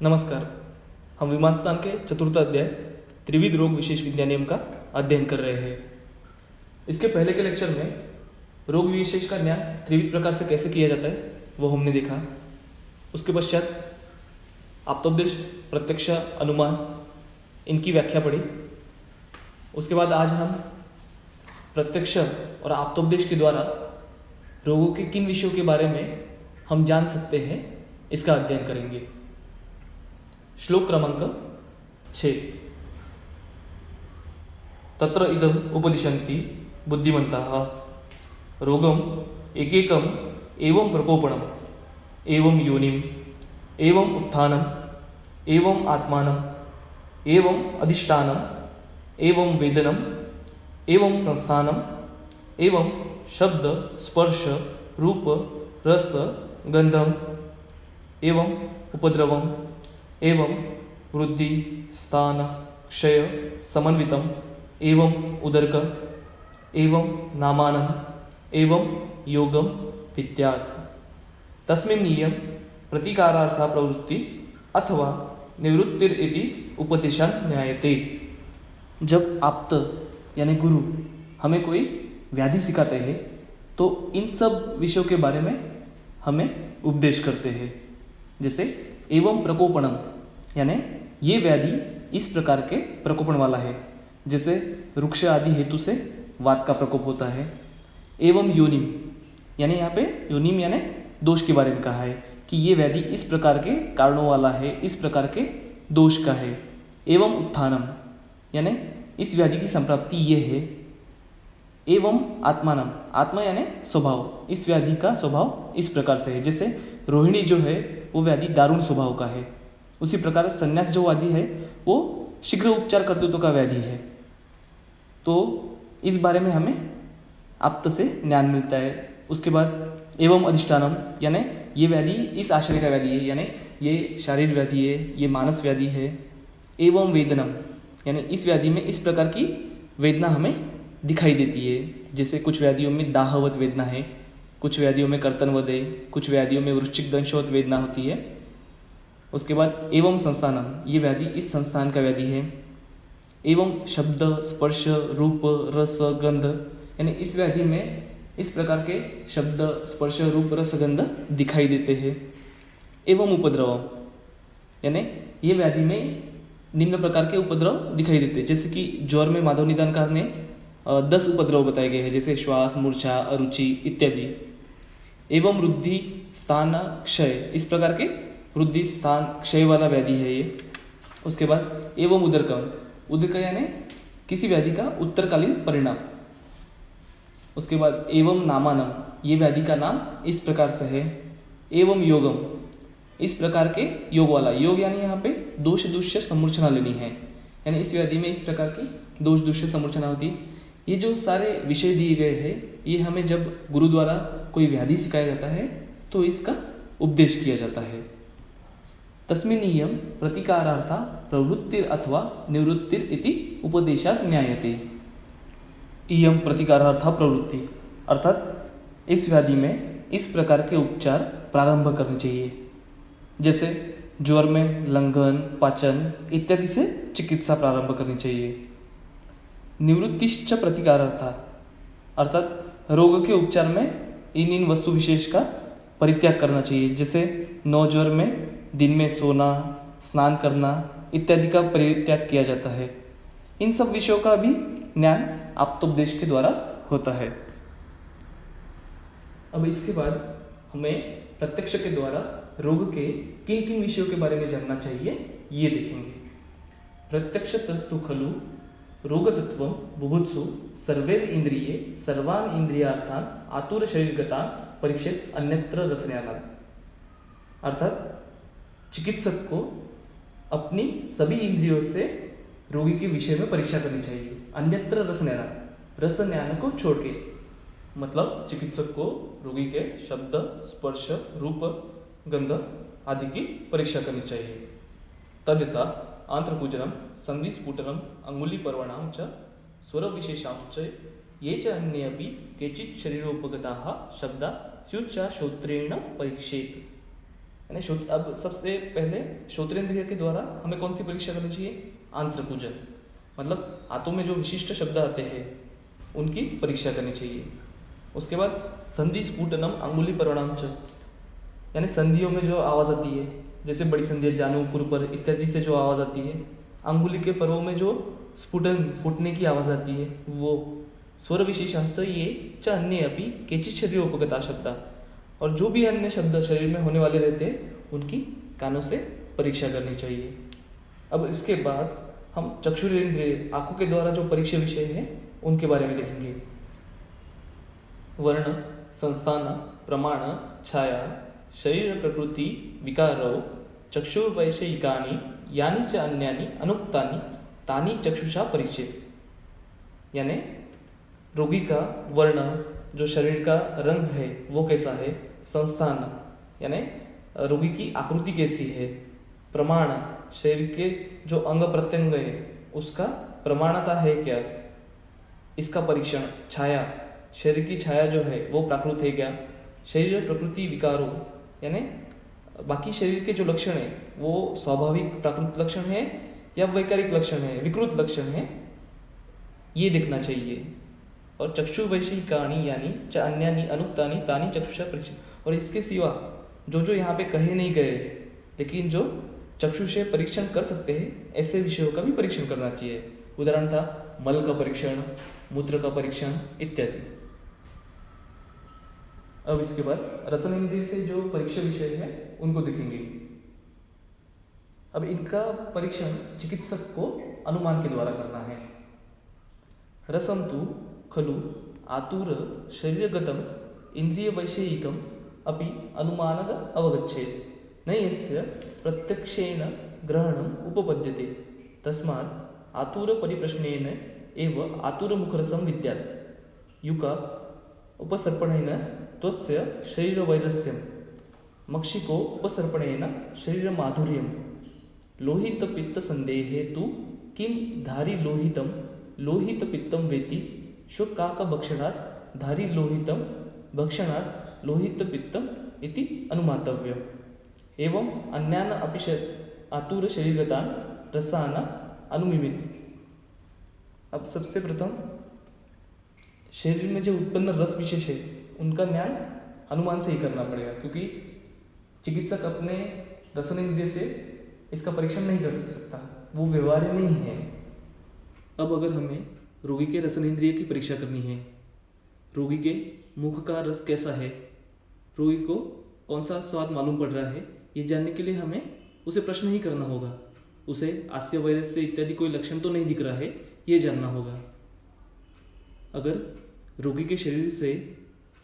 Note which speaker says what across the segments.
Speaker 1: नमस्कार। हम विमान स्थान के चतुर्थ अध्याय त्रिविध रोग विशेष विज्ञानियम का अध्ययन कर रहे हैं। इसके पहले के लेक्चर में रोग विशेष का ज्ञान त्रिविध प्रकार से कैसे किया जाता है वो हमने देखा। उसके पश्चात आप्तोपदेश, प्रत्यक्ष, अनुमान, इनकी व्याख्या पढ़ी। उसके बाद आज हम प्रत्यक्ष और आप्तोपदेश के द्वारा रोगों के किन विषयों के बारे में हम जान सकते हैं इसका अध्ययन करेंगे। श्लोक क्रमांक 6। तत्र इदम उपदिशन्ति बुद्धिमन्तः रोगम एकैकम एवं प्रकोपणम एवं योनिम एवं उत्थानम एवं आत्मानम एवं अधिष्ठानम एवं वेदनम एवं संस्थानम एवं शब्द स्पर्श रूप रस गंधम एवं उपद्रवम एवं वृद्धि स्थान क्षय समन्वितम एवं उदर्क एवं नामानम एवं योगम विद्यात् तस्मिन् नियम प्रतिकारार्था प्रवृत्ति अथवा निवृत्तिर इति उपदेशान् न्यायते। जब आप्त यानी गुरु हमें कोई व्याधि सिखाते हैं तो इन सब विषयों के बारे में हमें उपदेश करते हैं। जैसे एवं प्रकोपणम यानी ये व्याधि इस प्रकार के प्रकोपण वाला है, जैसे वृक्ष आदि हेतु से वात का प्रकोप होता है। एवं योनिम यानी यहाँ पे योनिम यानी दोष के बारे में कहा है कि ये व्याधि इस प्रकार के कारणों वाला है, इस प्रकार के दोष का है। एवं उत्थानम यानी इस व्याधि की संप्राप्ति ये है। एवं आत्मानम आत्मा यानी स्वभाव, इस व्याधि का स्वभाव इस प्रकार से है। जैसे रोहिणी जो है वो व्याधि दारुण स्वभाव का है, उसी प्रकार संन्यास जो व्याधि है वो शीघ्र उपचार कर्तृत्व का व्याधि है। तो इस बारे में हमें आप्त से ज्ञान मिलता है। उसके बाद एवं अधिष्ठानम यानी ये व्याधि इस आश्रय का व्याधि है, यानी ये शारीरिक व्याधि है, ये मानस व्याधि है। एवं वेदनम यानी इस व्याधि में इस प्रकार की वेदना हमें दिखाई देती है। जैसे कुछ व्याधियों में दाहवत वेदना है, कुछ व्याधियों में कर्तनवत है, कुछ व्याधियों में वृश्चिक दंशवत वेदना होती है। उसके बाद एवं संस्थानम ये व्याधि इस संस्थान का व्याधि है। एवं शब्द स्पर्श रूप रस गंध यानी इस व्याधि में इस प्रकार के शब्द स्पर्श रूप रस गंध दिखाई देते हैं। एवं उपद्रव यानी ये व्याधि में निम्न प्रकार के उपद्रव दिखाई देते हैं। जैसे कि ज्वर में माधव निदानकार ने 10 उपद्रव बताए गए हैं, जैसे श्वास, मूर्छा, अरुचि इत्यादि। एवं वृद्धि स्थान क्षय इस प्रकार के वृद्धि स्थान क्षय वाला व्याधि है ये। उसके बाद एवं उदरक यानी किसी व्याधि का उत्तरकालीन परिणाम। उसके बाद एवं नामानम ये व्याधि का नाम इस प्रकार से है। एवं योगम इस प्रकार के योग वाला, योग यानी यहाँ पे दोष दुष्य समूर्छना लेनी है, यानी इस व्याधि में इस प्रकार की दोष दुष्य समूर्छना होती है। ये जो सारे विषय दिए गए हैं ये हमें जब गुरु द्वारा कोई व्याधि सिखाया जाता है तो इसका उपदेश किया जाता है। तस्मिन् नियम प्रतिकारार्था प्रवृत्तिर अथवा निवृत्तिर इति उपदेशात् ज्ञायते। इयम प्रतिकारार्था प्रवृत्ति अर्थात इस व्याधि में इस प्रकार के उपचार प्रारंभ करने चाहिए। जैसे ज्वर में लंघन, पाचन इत्यादि से चिकित्सा प्रारंभ करनी चाहिए। निवृत्तिश्च प्रतिकारार्था अर्थात रोग के उपचार में इन वस्तु विशेष का परित्याग करना चाहिए। जैसे नौज्वर में दिन में सोना, स्नान करना इत्यादि का परित्याग किया जाता है। इन सब विषयों का भी ज्ञान आप्तोपदेश के द्वारा होता है। अब इसके बाद हमें प्रत्यक्ष के द्वारा रोग के किन किन विषयों के बारे में जानना चाहिए ये देखेंगे। प्रत्यक्ष तस्तु खलु रोगतत्वं बुभुत्सु सर्वैर इंद्रिये सर्वान् इंद्रियार्थान् आतुर शरीरगतान् परीक्षित अन्यत्र रसज्ञानात्। अर्थात चिकित्सक को अपनी सभी इंद्रियों से रोगी के विषय में परीक्षा करनी चाहिए। अन्यत्र रस ज्ञान को छोड़ के, मतलब चिकित्सक को रोगी के शब्द स्पर्श रूप गंध आदि की परीक्षा करनी चाहिए। तद्यथा आंत्रपूजनम संधिस्फुटनम अंगुलीपर्वणां च स्वरविशेषांश्च ये च अन्ये अपि केचित् शरीरोपगताः शब्दा स्युच्च श्रोत्रेण परीक्षेत। अब सबसे पहले श्रोत्रेंद्रिय के द्वारा हमें कौन सी परीक्षा करनी चाहिए? आंत्रकूजन, मतलब हाथों में जो विशिष्ट शब्द आते हैं उनकी परीक्षा करनी चाहिए। उसके बाद संधि स्फुटनम अंगुली परवणाम च, यानी संधियों में जो आवाज़ आती है, जैसे बड़ी संधि जानु कुरपर इत्यादि से जो आवाज़ आती है, अंगुली के पर्वों में जो स्फुटन फूटने की आवाज़ आती है वो। स्वर विशेषांश ये च अन्य अपि केचित् शरीर उपगता शब्द, और जो भी अन्य शब्द शरीर में होने वाले रहते हैं उनकी कानों से परीक्षा करनी चाहिए। अब इसके बाद हम चक्षुरेंद्रिय आंखों के द्वारा जो परीक्षा विषय है उनके बारे में देखेंगे। वर्ण, संस्थान, प्रमाण, छाया, शरीर प्रकृति विकारौ चक्षुर्वैषयिकानि यानि च अन्यानि अनुक्तानि तानि चक्षुषा परीक्षित, यानी रोगी का वर्ण, जो शरीर का रंग है वो कैसा है, संस्थान यानी रोगी की आकृति कैसी है, प्रमाण शरीर के जो अंग प्रत्यंग है उसका प्रमाणता है क्या, इसका परीक्षण, छाया शरीर की छाया जो है वो प्राकृत है क्या, शरीर प्रकृति विकारो यानी बाकी शरीर के जो लक्षण है वो स्वाभाविक प्राकृत लक्षण है या वैकारिक लक्षण है, विकृत लक्षण है, ये दिखना चाहिए। और चक्षु वैषयिकानि यानी च अन्यानि अनुक्तानि तानि चक्षुषा परीक्षित, और इसके सिवा जो जो यहाँ पे कहे नहीं गए लेकिन जो चक्षु से परीक्षण कर सकते हैं ऐसे विषयों का भी परीक्षण करना चाहिए। उदाहरण था मल का परीक्षण, मूत्र का परीक्षण इत्यादि। अब इसके बाद रसनेंद्रिय से जो परीक्षा विषय है उनको देखेंगे। अब इनका परीक्षण चिकित्सक को अनुमान के द्वारा करना है। रसम तु खलु आतुर शरीरगतम इंद्रिय वैषयिकम अपि अनुमानद अवगच्छेत् न यस्य प्रत्यक्षेन ग्रहणम उपपद्यते तस्मात् आतुर परिप्रश्नेन एव आतुरमुखरसं विद्यात् युका उपसर्पणेन त्वस्य शरीरवैरस्यं मक्षिको उपसर्पणेन शरीरमाधुर्यं लोहितपित्तसन्देहे तु किं धारी लोहितं लोहितपित्तं वेति श्वकाकभक्षणात् धारी लोहितं भक्षणात् लोहितपित्तम् इति अनुमातव्यम्। एवं अन्यान अपि आतुर शरीरगतान रसान अनुमिमित। अब सबसे प्रथम शरीर में जो उत्पन्न रस विशेष है उनका ज्ञान अनुमान से ही करना पड़ेगा, क्योंकि चिकित्सक अपने रसनेंद्रिय से इसका परीक्षण नहीं कर सकता, वो व्यवहार्य नहीं है। अब अगर हमें रोगी के रसनेंद्रिय की परीक्षा करनी है, रोगी के मुख का रस कैसा है, रोगी को कौन सा स्वाद मालूम पड़ रहा है, ये जानने के लिए हमें उसे प्रश्न ही करना होगा। उसे आस्य वैरस्य इत्यादि कोई लक्षण तो नहीं दिख रहा है, ये जानना होगा। अगर रोगी के शरीर से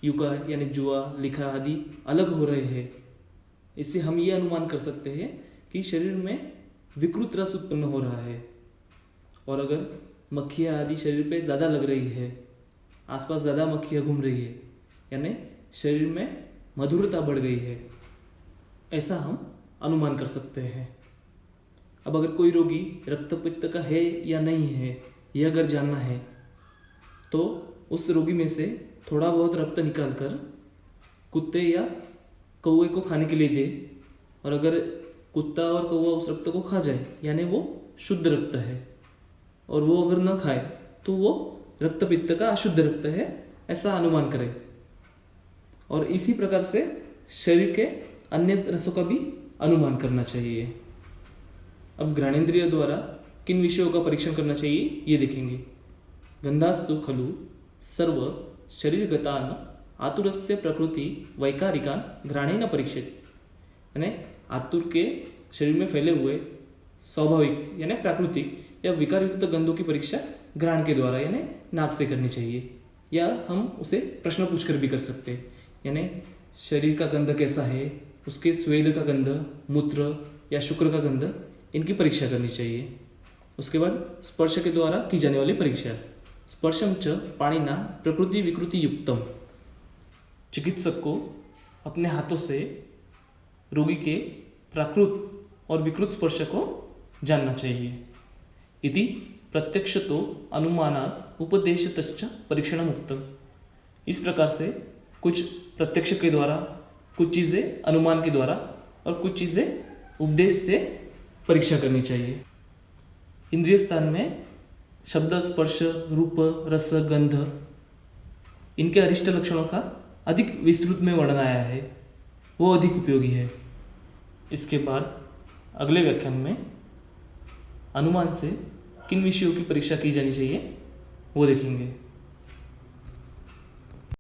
Speaker 1: युका यानी जुआ, लिखा आदि अलग हो रहे हैं, इससे हम ये अनुमान कर सकते हैं कि शरीर में विकृत रस उत्पन्न हो रहा है। और अगर मक्खियाँ आदि शरीर पे ज़्यादा लग रही है, आसपास ज़्यादा मक्खियाँ घूम रही है, यानी शरीर में मधुरता बढ़ गई है, ऐसा हम अनुमान कर सकते हैं। अब अगर कोई रोगी रक्तपित्त का है या नहीं है, यह अगर जानना है तो उस रोगी में से थोड़ा बहुत रक्त निकालकर कुत्ते या कौवे को खाने के लिए दे, और अगर कुत्ता और कौवा उस रक्त को खा जाए यानी वो शुद्ध रक्त है, और वो अगर न खाए तो वो रक्तपित्त का अशुद्ध रक्त है, ऐसा अनुमान करें। और इसी प्रकार से शरीर के अन्य रसों का भी अनुमान करना चाहिए। अब घ्राणेंद्रिय द्वारा किन विषयों का परीक्षण करना चाहिए ये देखेंगे। गंधास्तु खलु सर्व शरीरगतान आतुरस्य प्रकृति वैकारिकान घ्राणेन परीक्षित, यानी आतुर के शरीर में फैले हुए स्वाभाविक यानी प्राकृतिक या विकारयुक्त गंधों की परीक्षा घ्राण के द्वारा यानी नाक से करनी चाहिए, या हम उसे प्रश्न पूछकर भी कर सकते हैं। यानी शरीर का गंध कैसा है, उसके स्वेद का गंध, मूत्र या शुक्र का गंध, इनकी परीक्षा करनी चाहिए। उसके बाद स्पर्श के द्वारा की जाने वाली परीक्षा, स्पर्शम च पाणिना प्रकृति विकृति युक्तम। चिकित्सक को अपने हाथों से रोगी के प्राकृत और विकृत स्पर्श को जानना चाहिए। इति प्रत्यक्षतो अनुमानात् उपदेशतश्च परीक्षणम उक्तम। इस प्रकार से कुछ प्रत्यक्ष के द्वारा, कुछ चीज़ें अनुमान के द्वारा और कुछ चीज़ें उपदेश से परीक्षा करनी चाहिए। इंद्रिय स्थान में शब्द, स्पर्श, रूप, रस, गंध, इनके अरिष्ट लक्षणों का अधिक विस्तृत में वर्णन आया है, वो अधिक उपयोगी है। इसके बाद अगले व्याख्यान में अनुमान से किन विषयों की परीक्षा की जानी चाहिए वो देखेंगे।